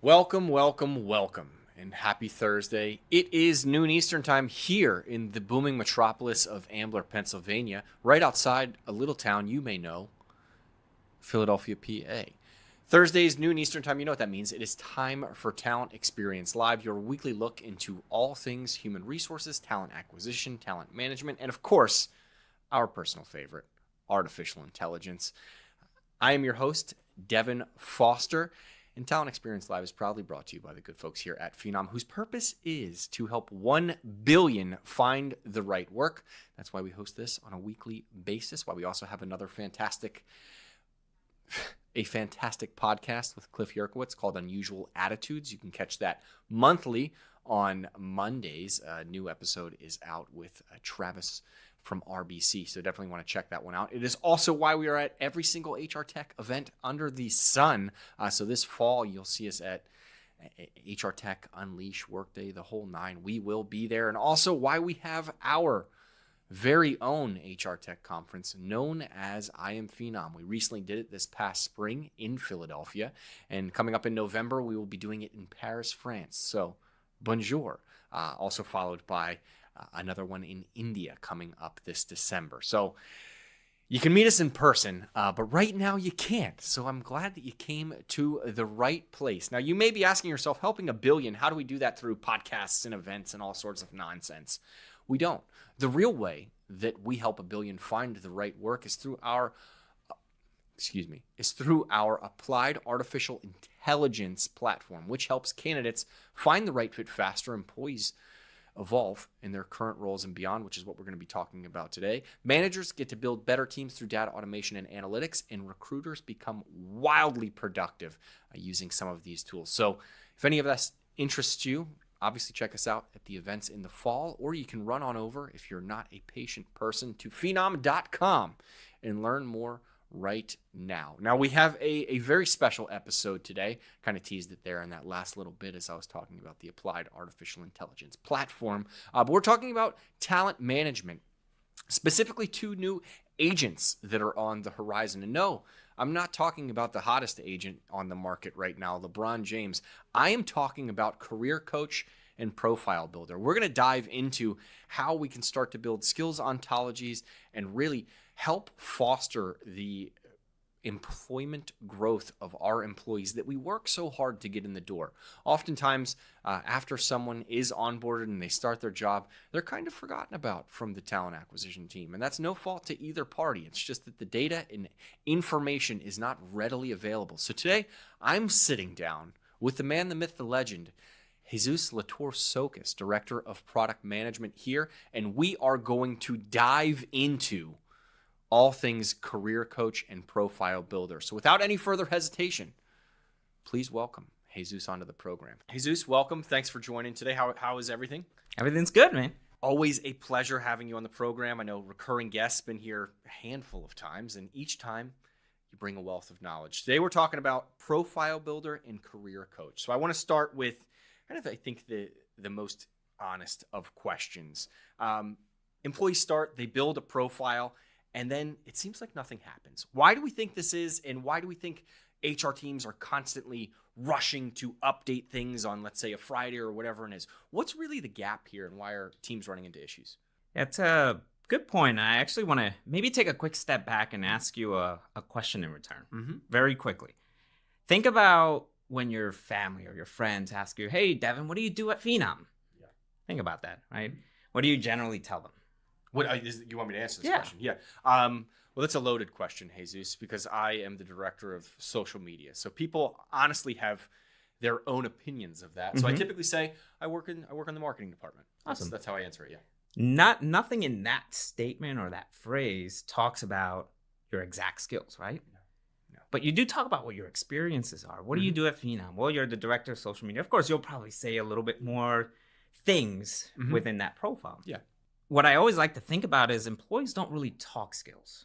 Welcome, welcome, welcome, and happy Thursday. It is noon Eastern time here in the booming metropolis of Ambler, Pennsylvania, right outside a little town you may know, Philadelphia, PA. Thursdays, noon Eastern time, you know what that means. It is time for Talent Experience Live, your weekly look into all things human resources, talent acquisition, talent management, and of course, our personal favorite, artificial intelligence. I am your host, Devin Foster. And Talent Experience Live is proudly brought to you by the good folks here at Phenom, whose purpose is to help 1 billion find the right work. That's why we host this on a weekly basis, why we also have another fantastic podcast with Cliff Yerkowitz called Unusual Attitudes. You can catch that monthly on Mondays. A new episode is out with Travis from RBC, so definitely want to check that one out. It is also why we are at every single HR Tech event under the sun. So this fall, you'll see us at HR Tech, Unleash, Workday, the whole nine. We will be there. And also why we have our very own HR Tech conference known as I Am Phenom. We recently did it this past spring in Philadelphia. And coming up in November, we will be doing it in Paris, France. So bonjour. Also followed by another one in India coming up this December. So you can meet us in person, but right now you can't. So I'm glad that you came to the right place. Now, you may be asking yourself, helping a billion, how do we do that through podcasts and events and all sorts of nonsense? We don't. The real way that we help a billion find the right work is through our applied artificial intelligence platform, which helps candidates find the right fit faster, employees evolve in their current roles and beyond, which is what we're going to be talking about today. Managers get to build better teams through data automation and analytics, and recruiters become wildly productive using some of these tools. So if any of that interests you, obviously check us out at the events in the fall, or you can run on over, if you're not a patient person, to phenom.com and learn more right now. Now, we have a very special episode today. Kind of teased it there in that last little bit as I was talking about the applied artificial intelligence platform. But we're talking about talent management, specifically 2 new agents that are on the horizon. And no, I'm not talking about the hottest agent on the market right now, LeBron James. I am talking about career coach and profile builder. We're going to dive into how we can start to build skills ontologies and really help foster the employment growth of our employees that we work so hard to get in the door. Oftentimes, after someone is onboarded and they start their job, they're kind of forgotten about from the talent acquisition team. And that's no fault to either party. It's just that the data and information is not readily available. So today, I'm sitting down with the man, the myth, the legend, Jesus Latour-Sokis, Director of Product Management here, and we are going to dive into all things career coach and profile builder. So without any further hesitation, please welcome Jesus onto the program. Jesus, welcome. Thanks for joining today. How is everything? Everything's good, man. Always a pleasure having you on the program. I know recurring guests been here a handful of times, and each time you bring a wealth of knowledge. Today we're talking about profile builder and career coach. So I want to start with kind of, I think, the most honest of questions. Employees start, they build a profile, and then it seems like nothing happens. Why do we think this is, and why do we think HR teams are constantly rushing to update things on, let's say, a Friday or whatever it is? What's really the gap here, and why are teams running into issues? That's a good point. I actually want to maybe take a quick step back and ask you a question in return, very quickly. Think about when your family or your friends ask you, hey, Devin, what do you do at Phenom? Yeah. Think about that, right? What do you generally tell them? You want me to answer this question? Yeah. Well, that's a loaded question, Jesus, because I am the director of social media. So people honestly have their own opinions of that. So I typically say I work in the marketing department. Awesome. That's how I answer it. Yeah. Nothing in that statement or that phrase talks about your exact skills, right? No. But you do talk about what your experiences are. What do you do at Phenom? Well, you're the director of social media. Of course, you'll probably say a little bit more things within that profile. Yeah. What I always like to think about is employees don't really talk skills.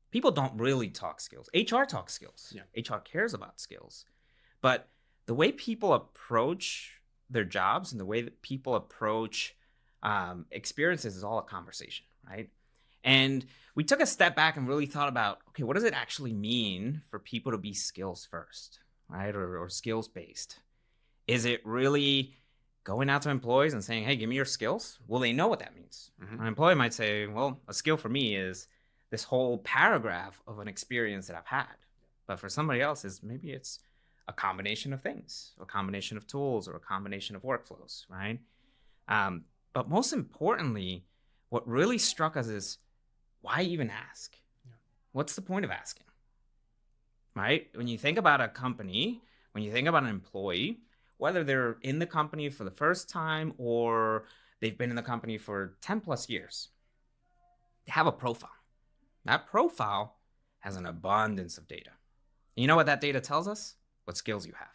People don't really talk skills. HR talks skills. Yeah. HR cares about skills. But the way people approach their jobs and the way that people approach experiences is all a conversation, right? And we took a step back and really thought about, okay, what does it actually mean for people to be skills first, right? Or skills based? Is it really going out to employees and saying, hey, give me your skills? Will they know what that means? An employee might say, well, a skill for me is this whole paragraph of an experience that I've had. But for somebody else, maybe it's a combination of things, a combination of tools, or a combination of workflows, right? But most importantly, what really struck us is, why even ask? Yeah. What's the point of asking? Right? When you think about a company, when you think about an employee, whether they're in the company for the first time or they've been in the company for 10 plus years, they have a profile. That profile has an abundance of data. And you know what that data tells us? What skills you have.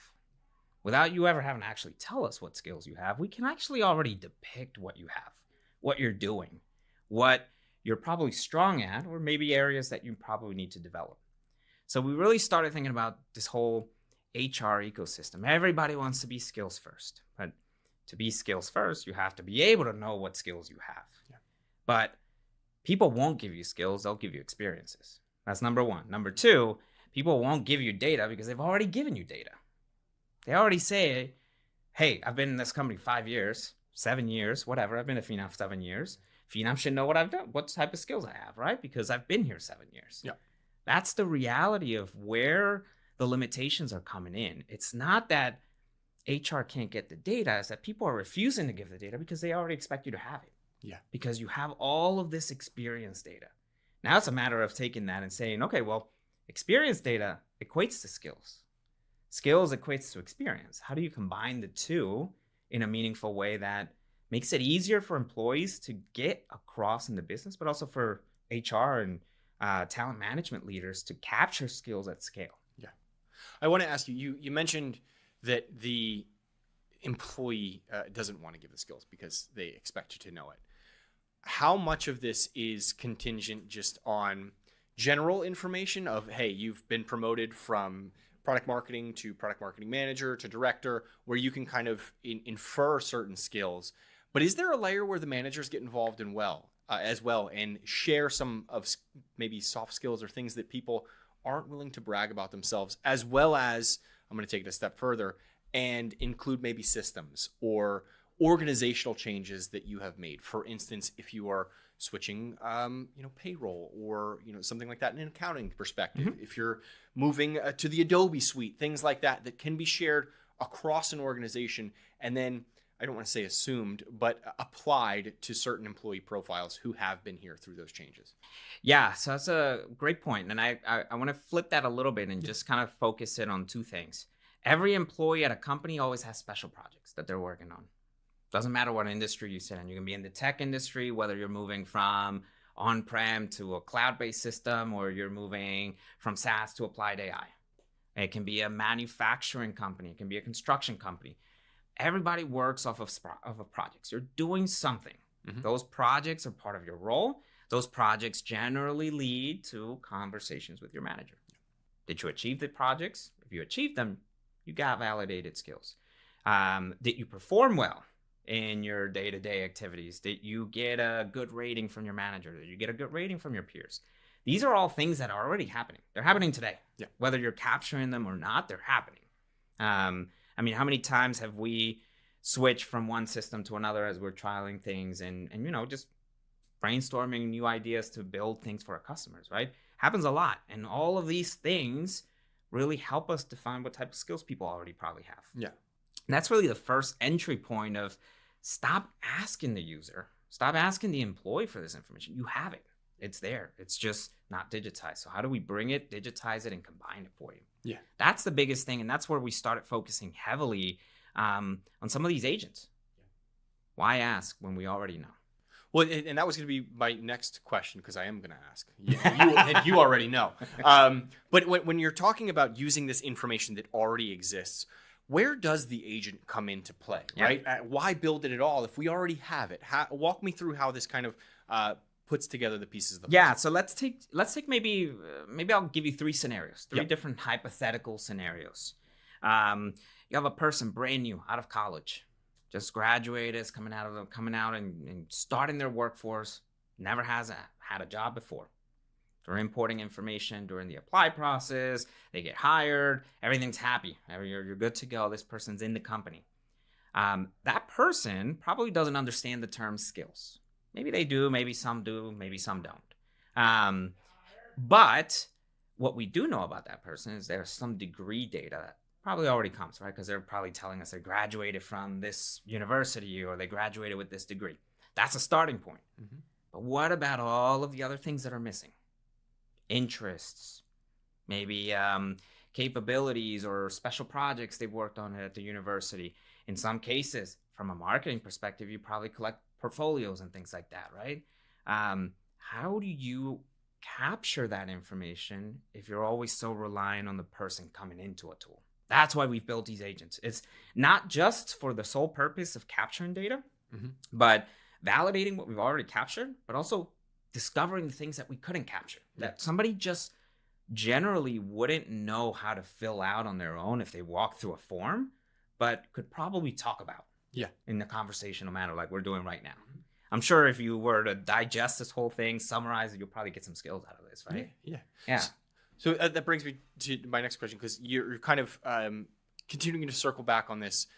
Without you ever having to actually tell us what skills you have, we can actually already depict what you have, what you're doing, what you're probably strong at, or maybe areas that you probably need to develop. So we really started thinking about this whole HR ecosystem. Everybody wants to be skills first, but to be skills first, you have to be able to know what skills you have. Yeah. But people won't give you skills, they'll give you experiences. That's number one. Number two, people won't give you data because they've already given you data. They already say, hey, I've been in this company 5 years, 7 years, whatever. I've been at Phenom 7 years. Phenom should know what I've done, what type of skills I have, right? Because I've been here 7 years. Yeah. That's the reality of where the limitations are coming in. It's not that HR can't get the data, it's that people are refusing to give the data because they already expect you to have it. Yeah. Because you have all of this experience data. Now it's a matter of taking that and saying, okay, well, experience data equates to skills. Skills equates to experience. How do you combine the two in a meaningful way that makes it easier for employees to get across in the business, but also for HR and talent management leaders to capture skills at scale? Yeah. I want to ask you, you mentioned that the employee doesn't want to give the skills because they expect you to know it. How much of this is contingent just on general information of, hey, you've been promoted from product marketing to product marketing manager to director, where you can kind of infer certain skills? But is there a layer where the managers get involved as well and share some of maybe soft skills or things that people aren't willing to brag about themselves, as well as, I'm going to take it a step further and include maybe systems or organizational changes that you have made? For instance, if you are switching, payroll or, something like that in an accounting perspective, if you're moving to the Adobe suite, things like that, that can be shared across an organization. And then, I don't want to say assumed, but applied to certain employee profiles who have been here through those changes. Yeah, so that's a great point. And I want to flip that a little bit and just kind of focus it on two things. Every employee at a company always has special projects that they're working on. Doesn't matter what industry you sit in. You can be in the tech industry, whether you're moving from on-prem to a cloud-based system, or you're moving from SaaS to applied AI. It can be a manufacturing company. It can be a construction company. Everybody works off of projects. You're doing something. Those projects are part of your role. Those projects generally lead to conversations with your manager. Did you achieve the projects? If you achieved them, you got validated skills. Did you perform well in your day-to-day activities? Did you get a good rating from your manager? Did you get a good rating from your peers? These are all things that are already happening. They're happening today. Yeah. Whether you're capturing them or not, they're happening. How many times have we switched from one system to another as we're trialing things and just brainstorming new ideas to build things for our customers, right? Happens a lot. And all of these things really help us define what type of skills people already probably have. Yeah. And that's really the first entry point of stop asking the user, stop asking the employee for this information. You have it. It's there. It's just not digitized. So how do we bring it, digitize it, and combine it for you? Yeah. That's the biggest thing. And that's where we started focusing heavily on some of these agents. Why ask when we already know? Well, and that was going to be my next question, because I am going to ask. You already know. But when you're talking about using this information that already exists, where does the agent come into play, right? Why build it at all if we already have it? Walk me through how this kind of puts together the pieces of the puzzle. Yeah, so let's take maybe I'll give you three scenarios, three different hypothetical scenarios. You have a person brand new out of college, just graduated, is coming out and starting their workforce, never has had a job before. They're importing information during the apply process. They get hired. Everything's happy. You're good to go. This person's in the company. That person probably doesn't understand the term skills. Maybe they do. Maybe some do. Maybe some don't. But what we do know about that person is there's some degree data that probably already comes, right? Because they're probably telling us they graduated from this university or they graduated with this degree. That's a starting point. Mm-hmm. But what about all of the other things that are missing? Interests, maybe capabilities or special projects they've worked on at the university. In some cases, from a marketing perspective, you probably collect portfolios and things like that, right? How do you capture that information if you're always so reliant on the person coming into a tool? That's why we've built these agents. It's not just for the sole purpose of capturing data, mm-hmm. but validating what we've already captured, but also discovering the things that we couldn't capture, that somebody just generally wouldn't know how to fill out on their own if they walk through a form, but could probably talk about in a conversational manner like we're doing right now. I'm sure if you were to digest this whole thing, summarize it, you'll probably get some skills out of this, right? Yeah. So that brings me to my next question, because you're kind of continuing to circle back on this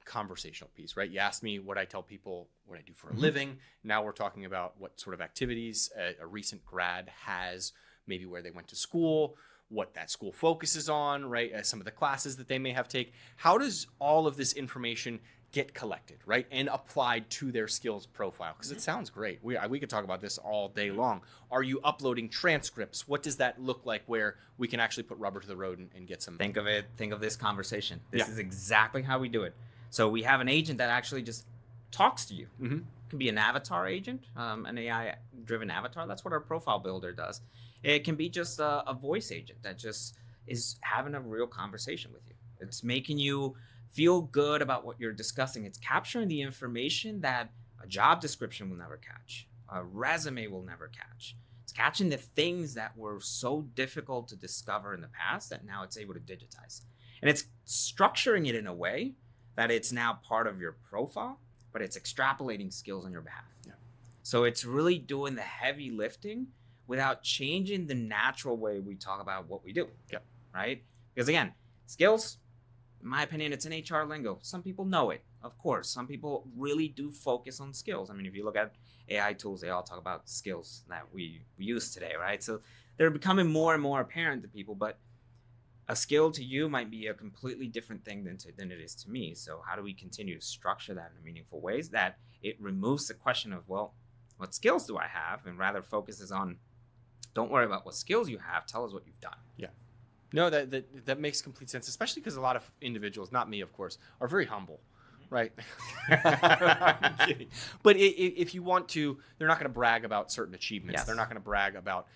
conversational piece, right? You asked me what I tell people, what I do for a living. Now we're talking about what sort of activities a recent grad has, maybe where they went to school, what that school focuses on, right? Some of the classes that they may have taken. How does all of this information get collected, right, and applied to their skills profile? Because it sounds great. We could talk about this all day long. Are you uploading transcripts? What does that look like where we can actually put rubber to the road and get some? Think of this conversation. This is exactly how we do it. So we have an agent that actually just talks to you. Mm-hmm. It can be an avatar agent, an AI-driven avatar. That's what our profile builder does. It can be just a voice agent that just is having a real conversation with you. It's making you feel good about what you're discussing. It's capturing the information that a job description will never catch, a resume will never catch. It's catching the things that were so difficult to discover in the past that now it's able to digitize. And it's structuring it in a way that it's now part of your profile, but it's extrapolating skills on your behalf. Yeah. So it's really doing the heavy lifting without changing the natural way we talk about what we do. Yeah. Right? Because again, skills, in my opinion, it's an HR lingo. Some people know it, of course. Some people really do focus on skills. I mean, if you look at AI tools, they all talk about skills that we use today, right? So they're becoming more and more apparent to people, but a skill to you might be a completely different thing than it is to me. So how do we continue to structure that in meaningful ways that it removes the question of, well, what skills do I have? And rather focuses on, don't worry about what skills you have. Tell us what you've done. Yeah. No, that makes complete sense, especially because a lot of individuals, not me, of course, are very humble, right? I'm kidding. But if you want to, they're not going to brag about certain achievements. Yes. They're not going to brag about,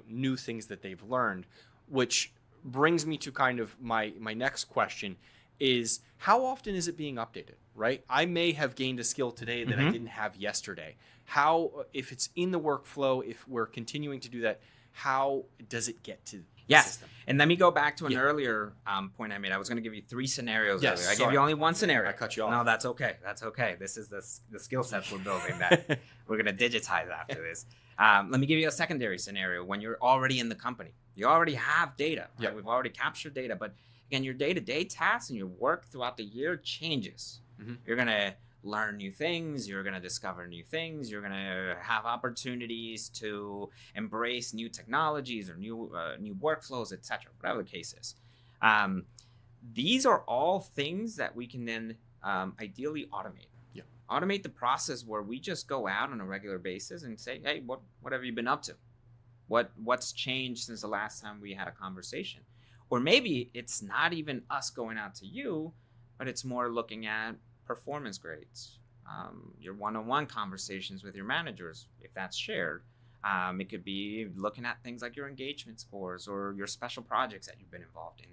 new things that they've learned, which brings me to kind of my next question is, how often is it being updated, right? I may have gained a skill today that I didn't have yesterday. How, if it's in the workflow, if we're continuing to do that, how does it get to the system? And let me go back to an earlier point I made. I was going to give you 3 scenarios earlier. I gave you only 1 scenario. I cut you off. No, that's okay. That's okay. This is the skill sets we're building that we're going to digitize after this. Let me give you a secondary scenario when you're already in the company. You already have data. Right? Yeah. We've already captured data. But again, your day-to-day tasks and your work throughout the year changes. Mm-hmm. You're going to learn new things. You're going to discover new things. You're going to have opportunities to embrace new technologies or new workflows, etc. Whatever the case is. These are all things that we can then ideally automate. Yeah. Automate the process where we just go out on a regular basis and say, hey, what have you been up to? What's changed since the last time we had a conversation? Or maybe it's not even us going out to you, but it's more looking at performance grades, your one-on-one conversations with your managers, if that's shared. It could be looking at things like your engagement scores or your special projects that you've been involved in.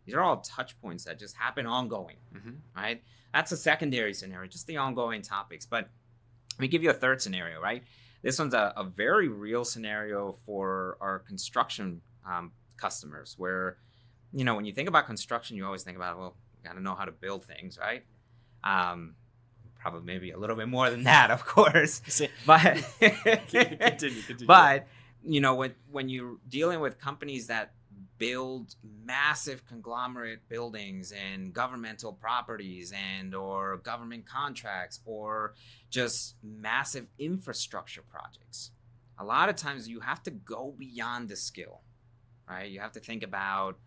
These are all touch points that just happen ongoing, right? That's a secondary scenario, just the ongoing topics. But let me give you a third scenario, right? This one's a very real scenario for our construction customers where, when you think about construction, you always think about, well, you got to know how to build things, right? Probably maybe a little bit more than that, of course. But continue. But when you're dealing with companies that build massive conglomerate buildings and governmental properties and or government contracts or just massive infrastructure projects, a lot of times you have to go beyond the skill, right? You have to think about,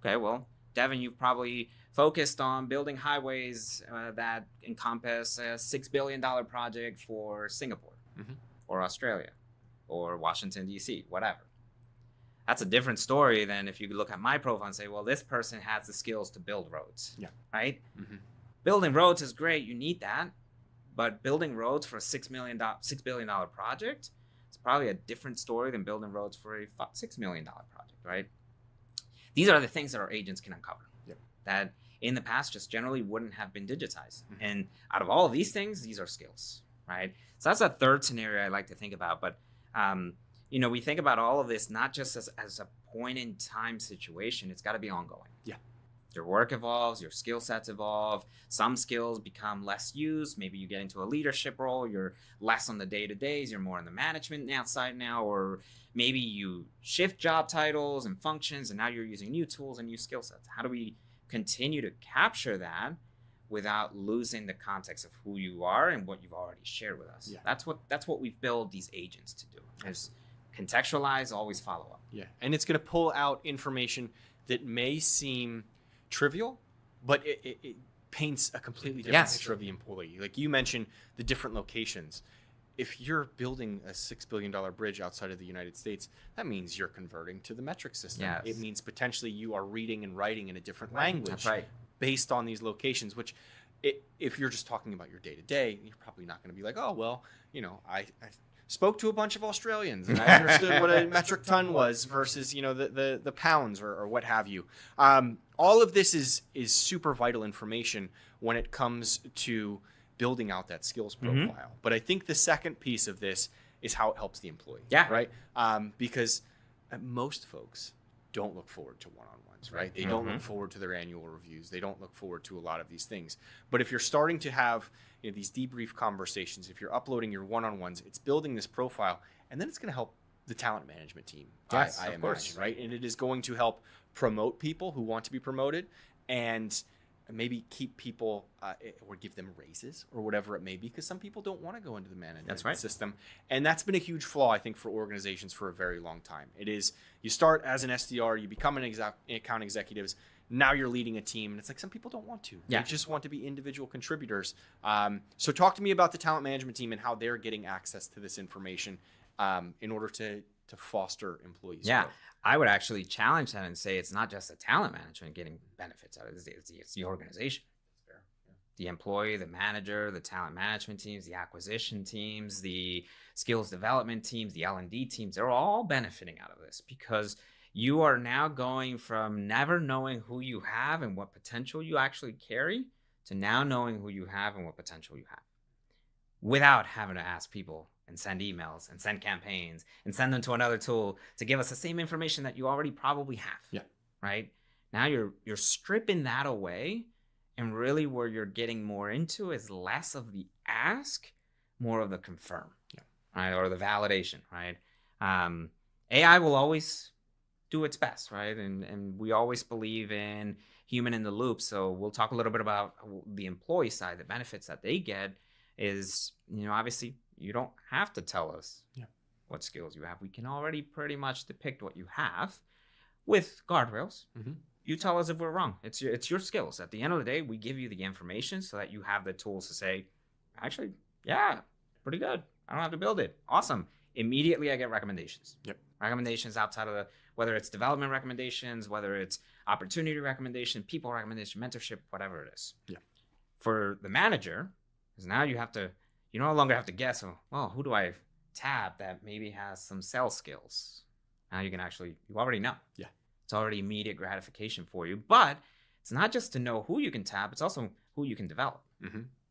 okay, well, Devin, you've probably focused on building highways that encompass a $6 billion project for Singapore or Australia or Washington, D.C., whatever. That's a different story than if you look at my profile and say, well, this person has the skills to build roads, right? Building roads is great. You need that. But building roads for a $6 billion project is probably a different story than building roads for a $6 million project, right? These are the things that our agents can uncover that in the past just generally wouldn't have been digitized. And out of all of these things, these are skills, right? So that's a third scenario I like to think about. But, we think about all of this not just as a point in time situation. It's got to be ongoing. Yeah. Your work evolves, your skill sets evolve. Some skills become less used. Maybe you get into a leadership role. You're less on the day-to-days. You're more on the management side now. Or maybe you shift job titles and functions, and now you're using new tools and new skill sets. How do we continue to capture that without losing the context of who you are and what you've already shared with us? Yeah. That's what we've built these agents to do. Is contextualize, always follow up. Yeah, and it's going to pull out information that may seem trivial, but it paints a completely different picture of the employee. Like you mentioned, the different locations. If you're building a $6 billion bridge outside of the United States, that means you're converting to the metric system. Yes. It means potentially you are reading and writing in a different language based on these locations, which if you're just talking about your day-to-day, you're probably not going to be like, oh, well, I spoke to a bunch of Australians and I understood what a metric ton was versus, the pounds or what have you. All of this is super vital information when it comes to building out that skills profile. But I think the second piece of this is how it helps the employee. Yeah. Right. Because most folks don't look forward to one-on-ones, right? They don't look forward to their annual reviews. They don't look forward to a lot of these things. But if you're starting to have these debrief conversations, if you're uploading your one-on-ones, it's building this profile, and then it's going to help the talent management team. Yes, I imagine, right? And it is going to help promote people who want to be promoted, and maybe keep people or give them raises or whatever it may be, because some people don't want to go into the management system. And that's been a huge flaw, I think, for organizations for a very long time. It is, you start as an SDR, you become an account executives, now you're leading a team, and it's like some people don't want to. They just want to be individual contributors. So talk to me about the talent management team and how they're getting access to this information in order to foster employees. Yeah. Growth. I would actually challenge that and say it's not just the talent management getting benefits out of it. It's the organization. Fair. Yeah. The employee, the manager, the talent management teams, the acquisition teams, the skills development teams, the L&D teams, they're all benefiting out of this because you are now going from never knowing who you have and what potential you actually carry to now knowing who you have and what potential you have without having to ask people and send emails and send campaigns and send them to another tool to give us the same information that you already probably have. Yeah. Right? Now you're stripping that away, and really where you're getting more into is less of the ask, more of the confirm. Yeah. Right? Or the validation, right? AI will always do its best, right? And we always believe in human in the loop. So we'll talk a little bit about the employee side, the benefits that they get is, obviously you don't have to tell us what skills you have. We can already pretty much depict what you have with guardrails. You tell us if we're wrong. It's your skills. At the end of the day, we give you the information so that you have the tools to say, actually, yeah, pretty good. I don't have to build it. Awesome. Immediately I get recommendations. Yep. Recommendations outside of whether it's development recommendations, whether it's opportunity recommendation, people recommendation, mentorship, whatever it is. Yeah. For the manager, because now you no longer have to guess, who do I tab that maybe has some sales skills? Now you already know. Yeah. It's already immediate gratification for you. But it's not just to know who you can tab, it's also who you can develop.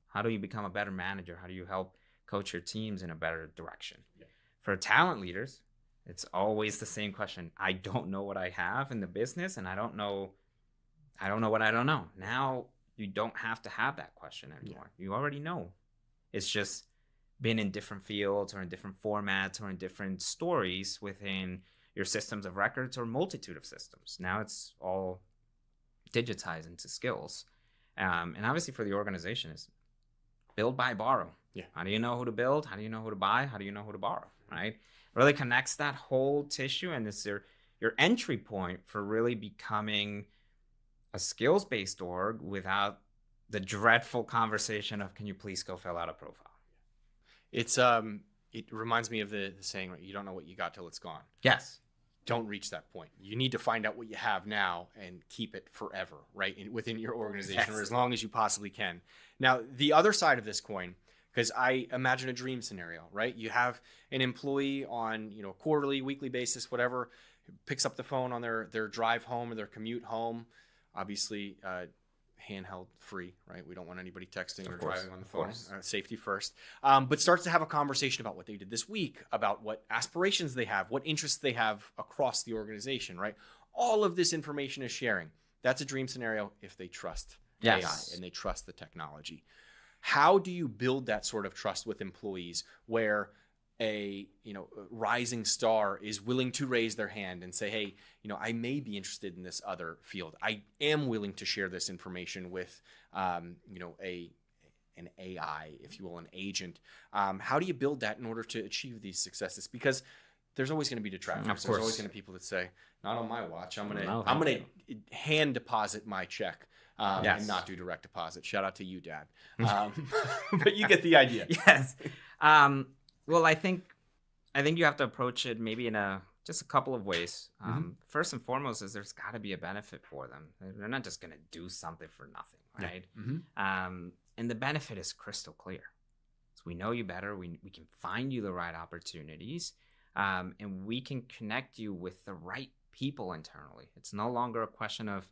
How do you become a better manager? How do you help coach your teams in a better direction? Yeah. For talent leaders, it's always the same question. I don't know what I have in the business, and I don't know what I don't know. Now you don't have to have that question anymore. Yeah. You already know. It's just been in different fields or in different formats or in different stories within your systems of records or multitude of systems. Now it's all digitized into skills. And obviously for the organization is build, buy, borrow. Yeah. How do you know who to build? How do you know who to buy? How do you know who to borrow? Right? Really connects that whole tissue, and it's your entry point for really becoming a skills-based org without the dreadful conversation of, can you please go fill out a profile? It's it reminds me of the saying, right? You don't know what you got till it's gone. Yes. Don't reach that point. You need to find out what you have now and keep it forever, right? within your organization, Yes. or as long as you possibly can. Now, the other side of this coin, because I imagine a dream scenario, right? You have an employee on, quarterly, weekly basis, whatever, picks up the phone on their drive home or their commute home. Obviously, handheld free, right? We don't want anybody texting or driving on the phone. Safety first. But starts to have a conversation about what they did this week, about what aspirations they have, what interests they have across the organization, right? All of this information is sharing. That's a dream scenario if they trust AI and they trust the technology. How do you build that sort of trust with employees where a rising star is willing to raise their hand and say, hey, I may be interested in this other field. I am willing to share this information with an AI, if you will, an agent. How do you build that in order to achieve these successes? Because there's always going to be detractors. There's always going to be people that say, not on my watch. I'm gonna hand deposit my check and not do direct deposit. Shout out to you, Dad. But you get the idea. Yes. Well, I think you have to approach it maybe in just a couple of ways. First and foremost is there's got to be a benefit for them. They're not just going to do something for nothing, right? Yeah. And the benefit is crystal clear. So we know you better. We can find you the right opportunities, and we can connect you with the right people internally. It's no longer a question of,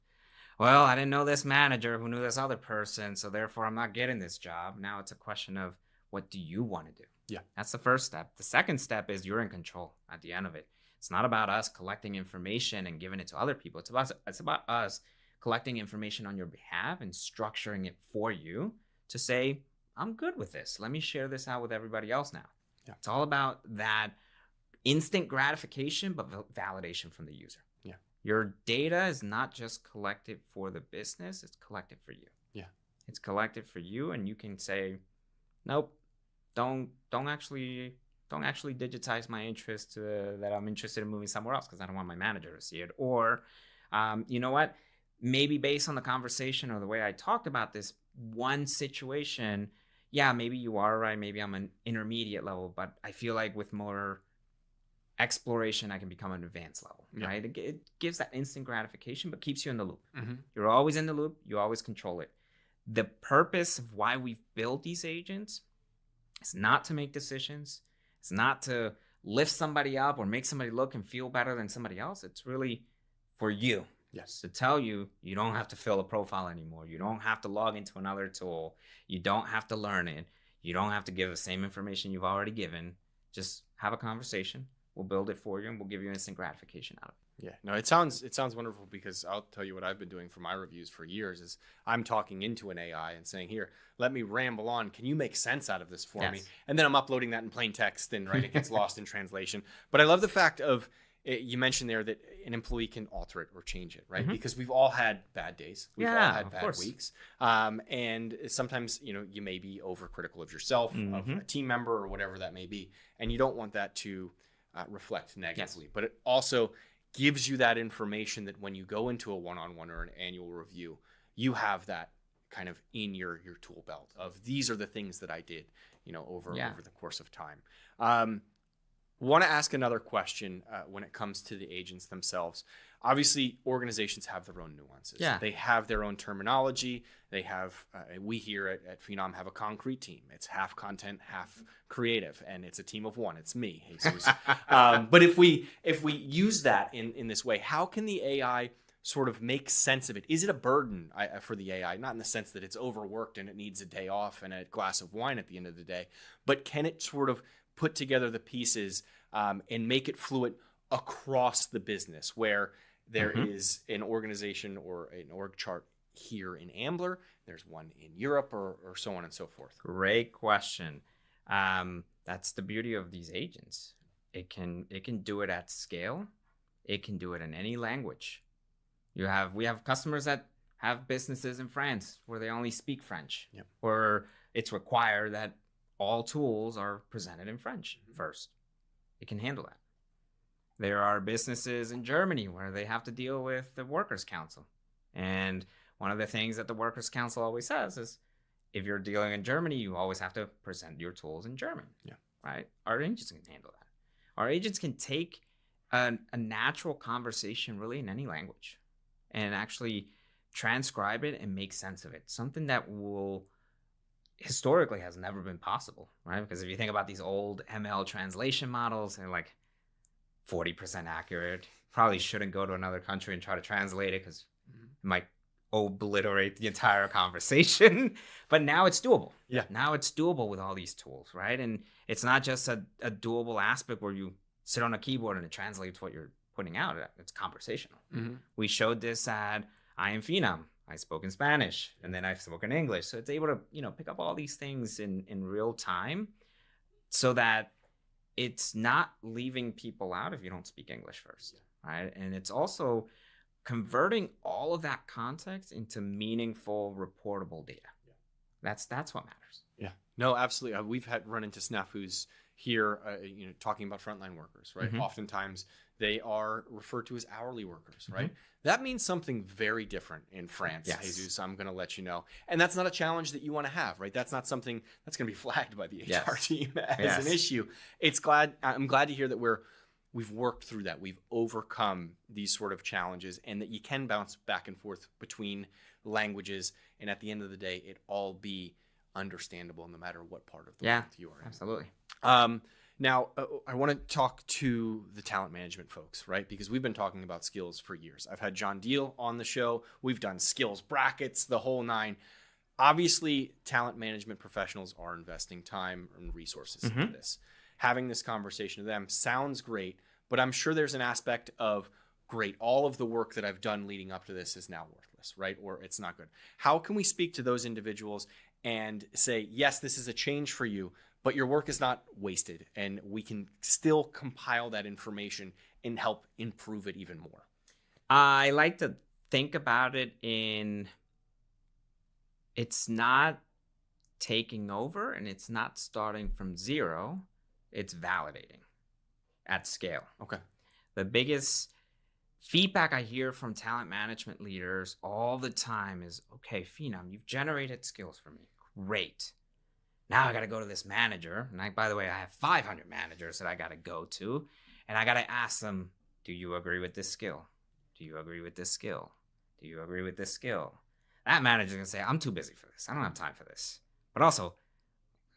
well, I didn't know this manager who knew this other person, so therefore I'm not getting this job. Now it's a question of, what do you want to do? Yeah. That's the first step. The second step is you're in control at the end of it. It's not about us collecting information and giving it to other people. It's about us collecting information on your behalf and structuring it for you to say, I'm good with this. Let me share this out with everybody else now. Yeah. It's all about that instant gratification, but validation from the user. Yeah. Your data is not just collected for the business, it's collected for you. Yeah. It's collected for you, and you can say, nope, don't actually digitize my interest that I'm interested in moving somewhere else because I don't want my manager to see it. Or, you know what? Maybe based on the conversation or the way I talked about this one situation, yeah, maybe you are right. Maybe I'm an intermediate level, but I feel like with more exploration, I can become an advanced level, right? It gives that instant gratification, but keeps you in the loop. You're always in the loop. You always control it. The purpose of why we've built these agents is not to make decisions. It's not to lift somebody up or make somebody look and feel better than somebody else. It's really for you. Yes. To tell you, you don't have to fill a profile anymore. You don't have to log into another tool. You don't have to learn it. You don't have to give the same information you've already given. Just have a conversation. We'll build it for you, and we'll give you instant gratification out of it. Yeah, no, it sounds wonderful, because I'll tell you what I've been doing for my reviews for years is I'm talking into an AI and saying, here, let me ramble on. Can you make sense out of this for me? And then I'm uploading that in plain text, and it gets lost in translation. But I love the fact of, you mentioned there that an employee can alter it or change it, right? Because we've all had bad days. We've all had bad weeks. And sometimes, you may be overcritical of yourself, of a team member, or whatever that may be. And you don't want that to reflect negatively. But it also gives you that information that when you go into a one-on-one or an annual review, you have that kind of in your tool belt of, these are the things that I did, over the course of time. Want to ask another question when it comes to the agents themselves. Obviously, organizations have their own nuances. Yeah. They have their own terminology. They have, we here at Phenom have a concrete team. It's half content, half creative, and it's a team of one. It's me, Jesus. But if we use that in this way, how can the AI sort of make sense of it? Is it a burden for the AI? Not in the sense that it's overworked and it needs a day off and a glass of wine at the end of the day, but can it sort of put together the pieces and make it fluent across the business, where there is an organization or an org chart here in Ambler, there's one in Europe, or so on and so forth? Great question. That's the beauty of these agents. It can do it at scale. It can do it in any language. We have customers that have businesses in France where they only speak French, Yep. or it's required that all tools are presented in French first. It can handle that. There are businesses in Germany where they have to deal with the Workers' Council. And one of the things that the Workers' Council always says is, if you're dealing in Germany, you always have to present your tools in German. Yeah. Right? Our agents can handle that. Our agents can take a natural conversation really in any language and actually transcribe it and make sense of it. Something that will historically has never been possible, right? Because if you think about these old ML translation models, they're like 40% accurate. Probably shouldn't go to another country and try to translate it because it might obliterate the entire conversation. But now it's doable. Yeah. Now it's doable with all these tools, right? And it's not just a doable aspect where you sit on a keyboard and it translates what you're putting out. It's conversational. Mm-hmm. We showed this at I am Phenom. I spoke in Spanish and then I spoke in English. So it's able to, pick up all these things in real time so that it's not leaving people out if you don't speak English first, right? And it's also converting all of that context into meaningful, reportable data. Yeah. That's what matters. Yeah. No, absolutely. We've run into snafus here, talking about frontline workers, right? Mm-hmm. Oftentimes they are referred to as hourly workers, right? Mm-hmm. That means something very different in France, Yes. Jesus, I'm going to let you know. And that's not a challenge that you want to have, right? That's not something that's going to be flagged by the HR team as an issue. I'm glad to hear that we've worked through that. We've overcome these sort of challenges and that you can bounce back and forth between languages. And at the end of the day, it all be understandable no matter what part of the world you are in. Absolutely. Now, I want to talk to the talent management folks, right? Because we've been talking about skills for years. I've had John Deal on the show. We've done skills brackets, the whole nine. Obviously, talent management professionals are investing time and resources into this. Having this conversation with them sounds great, but I'm sure there's an aspect of, great, all of the work that I've done leading up to this is now worthless, right? Or it's not good. How can we speak to those individuals and say, yes, this is a change for you, but your work is not wasted and we can still compile that information and help improve it even more? I like to think about it it's not taking over and it's not starting from zero. It's validating at scale. Okay. The biggest feedback I hear from talent management leaders all the time is, okay, Phenom, you've generated skills for me. Great. Now I got to go to this manager. And by the way, I have 500 managers that I got to go to. And I got to ask them, do you agree with this skill? Do you agree with this skill? Do you agree with this skill? That manager's going to say, I'm too busy for this. I don't have time for this. But also,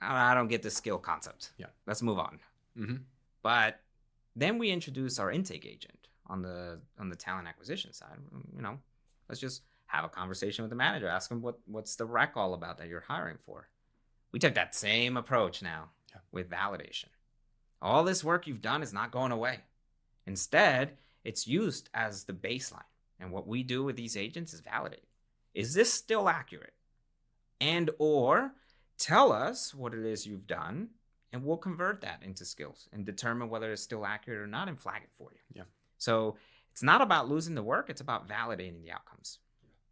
I don't get the skill concept. Yeah. Let's move on. Mm-hmm. But then we introduce our intake agent on the talent acquisition side. Let's just have a conversation with the manager. Ask them what's the rec all about that you're hiring for. We took that same approach now with validation. All this work you've done is not going away. Instead, it's used as the baseline. And what we do with these agents is validate. Is this still accurate? And or tell us what it is you've done, and we'll convert that into skills and determine whether it's still accurate or not and flag it for you. Yeah. So it's not about losing the work. It's about validating the outcomes,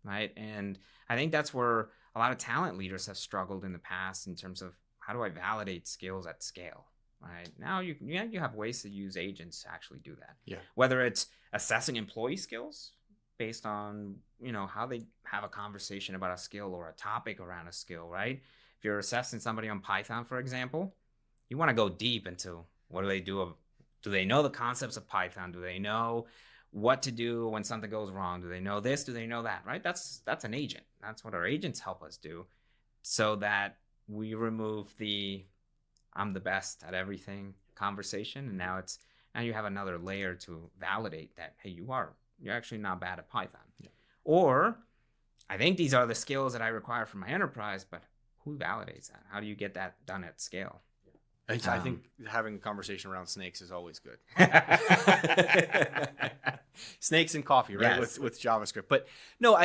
right? And I think that's where a lot of talent leaders have struggled in the past in terms of, how do I validate skills at scale, right? Now you have ways to use agents to actually do that. Yeah. Whether it's assessing employee skills based on, how they have a conversation about a skill or a topic around a skill, right? If you're assessing somebody on Python, for example, you want to go deep into what do they do? Do they know the concepts of Python? Do they know what to do when something goes wrong? Do they know this? Do they know that, right? That's an agent. That's what our agents help us do, so that we remove the I'm the best at everything conversation. And now you have another layer to validate that, hey, you're actually not bad at Python. Yeah. Or I think these are the skills that I require for my enterprise, but who validates that? How do you get that done at scale? I think having a conversation around snakes is always good. Snakes and coffee, right? Yes. With JavaScript. But no,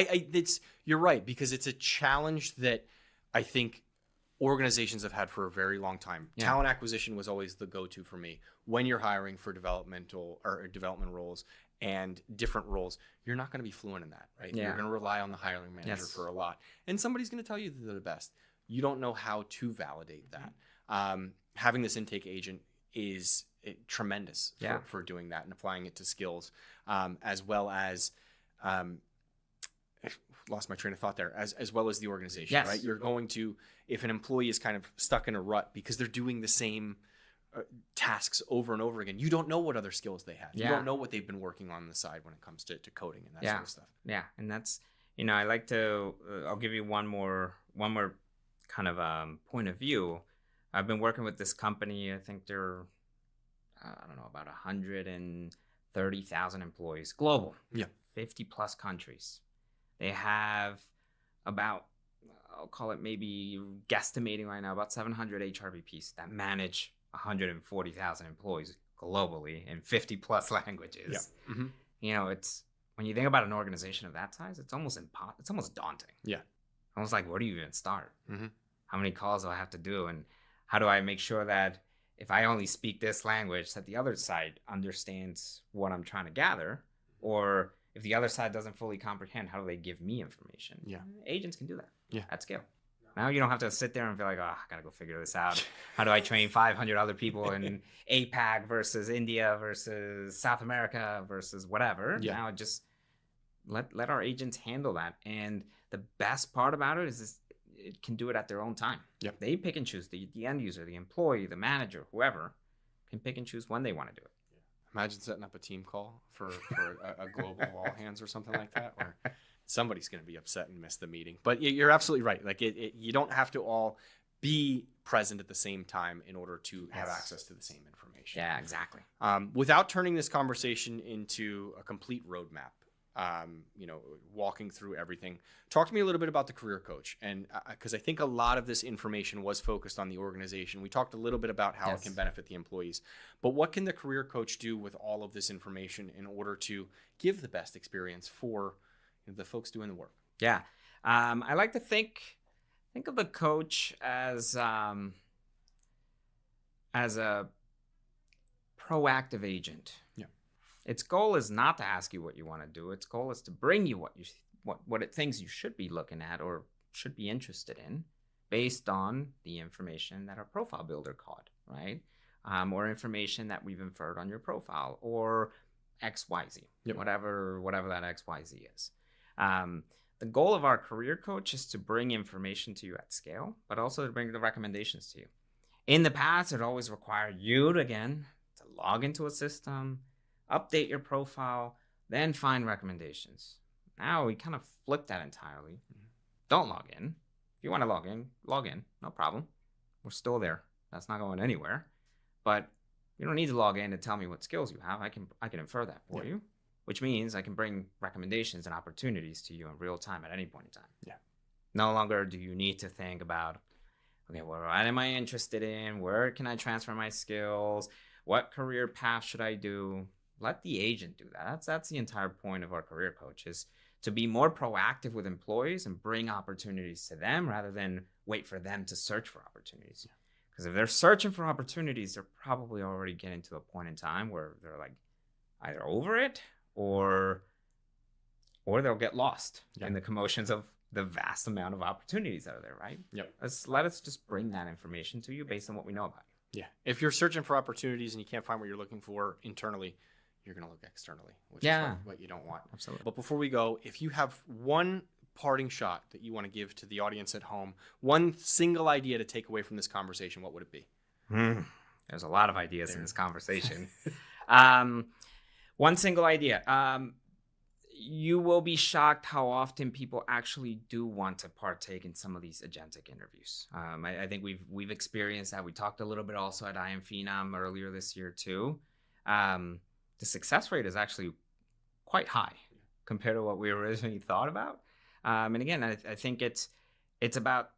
you're right, because it's a challenge that I think organizations have had for a very long time. Yeah. Talent acquisition was always the go-to for me. When you're hiring for development roles and different roles, you're not going to be fluent in that, right? Yeah. You're going to rely on the hiring manager for a lot. And somebody's going to tell you that they're the best. You don't know how to validate that. Having this intake agent is tremendous for doing that and applying it to skills, as well as lost my train of thought there, as well as the organization, right? You're going to, if an employee is kind of stuck in a rut because they're doing the same tasks over and over again, you don't know what other skills they have. You don't know what they've been working on the side when it comes to coding and that sort of stuff. Yeah, and that's, I like to, I'll give you one more kind of point of view. I've been working with this company. I think they're, I don't know, about 130,000 employees global. Yeah. 50 plus countries. They have about, I'll call it maybe guesstimating right now, about 700 HRBPs that manage 140,000 employees globally in 50 plus languages. Yeah. Mm-hmm. It's, when you think about an organization of that size, it's almost daunting. Yeah. Almost like, where do you even start? Mm-hmm. How many calls do I have to do? And how do I make sure that if I only speak this language, that the other side understands what I'm trying to gather? Or if the other side doesn't fully comprehend, how do they give me information? Yeah. Agents can do that at scale. Now you don't have to sit there and feel like, I got to go figure this out. How do I train 500 other people in APAC versus India versus South America versus whatever? Yeah. Now just let our agents handle that. And the best part about it is it can do it at their own time. Yep. They pick and choose. The end user, the employee, the manager, whoever can pick and choose when they want to do it. Imagine setting up a team call for a global all hands or something like that, where somebody's going to be upset and miss the meeting. But you're absolutely right. Like you don't have to all be present at the same time in order to have access to the same information. Yeah, exactly. Without turning this conversation into a complete roadmap, walking through everything. Talk to me a little bit about the career coach. And because I think a lot of this information was focused on the organization. We talked a little bit about how it can benefit the employees, but what can the career coach do with all of this information in order to give the best experience for the folks doing the work? Yeah. I like to think of the coach as a proactive agent. Yeah. Its goal is not to ask you what you want to do. Its goal is to bring you what it thinks you should be looking at or should be interested in, based on the information that our profile builder caught, right? Or information that we've inferred on your profile, or XYZ, whatever that XYZ is. The goal of our career coach is to bring information to you at scale, but also to bring the recommendations to you. In the past, it always required you to log into a system, update your profile, then find recommendations. Now we kind of flip that entirely. Mm-hmm. Don't log in. If you want to log in, no problem. We're still there. That's not going anywhere. But you don't need to log in to tell me what skills you have. I can infer that for you, which means I can bring recommendations and opportunities to you in real time at any point in time. Yeah. No longer do you need to think about, okay, what am I interested in? Where can I transfer my skills? What career path should I do? Let the agent do that. That's the entire point of our career coach, is to be more proactive with employees and bring opportunities to them rather than wait for them to search for opportunities. Because if they're searching for opportunities, they're probably already getting to a point in time where they're like either over it or they'll get lost in the commotions of the vast amount of opportunities that are there, right? Yep. Let us just bring that information to you based on what we know about you. Yeah. If you're searching for opportunities and you can't find what you're looking for internally, you're going to look externally, which is what you don't want. Absolutely. But before we go, if you have one parting shot that you want to give to the audience at home, one single idea to take away from this conversation, what would it be? There's a lot of ideas in this conversation. One single idea. You will be shocked how often people actually do want to partake in some of these agentic interviews. I think we've experienced that. We talked a little bit also at Phenom earlier this year too. The success rate is actually quite high compared to what we originally thought about. And again, I think it's about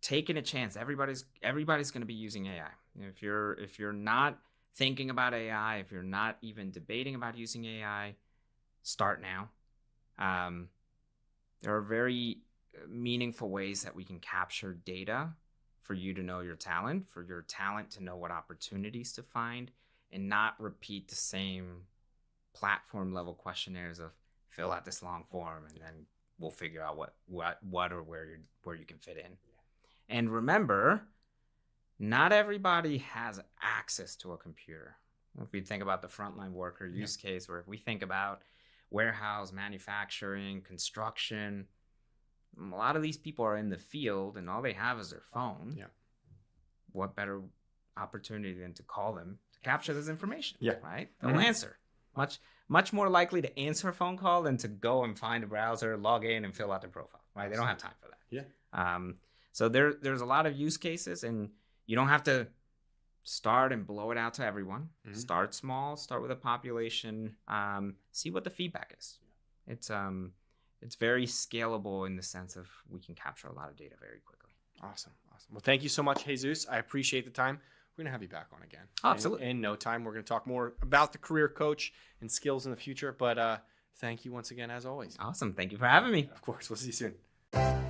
taking a chance. Everybody's going to be using AI. If you're not thinking about AI, if you're not even debating about using AI, start now. There are very meaningful ways that we can capture data for you to know your talent, for your talent to know what opportunities to find, and not repeat the same platform level questionnaires of fill out this long form and then we'll figure out what or where you can fit in. And remember, not everybody has access to a computer. If we think about the frontline worker use case, or if we think about warehouse, manufacturing, construction, a lot of these people are in the field and all they have is their phone. Yeah. What better opportunity than to call them to capture this information? Yeah. Right? They'll answer. Much more likely to answer a phone call than to go and find a browser, log in, and fill out their profile. Right? They don't have time for that. Yeah. So there's a lot of use cases, and you don't have to start and blow it out to everyone. Start small. Start with a population. See what the feedback is. It's very scalable in the sense of we can capture a lot of data very quickly. Awesome. Well, thank you so much, Jesus. I appreciate the time. We're going to have you back on again. Absolutely. In no time, we're going to talk more about the career coach and skills in the future. But thank you once again, as always. Awesome. Thank you for having me. Of course. We'll see you soon.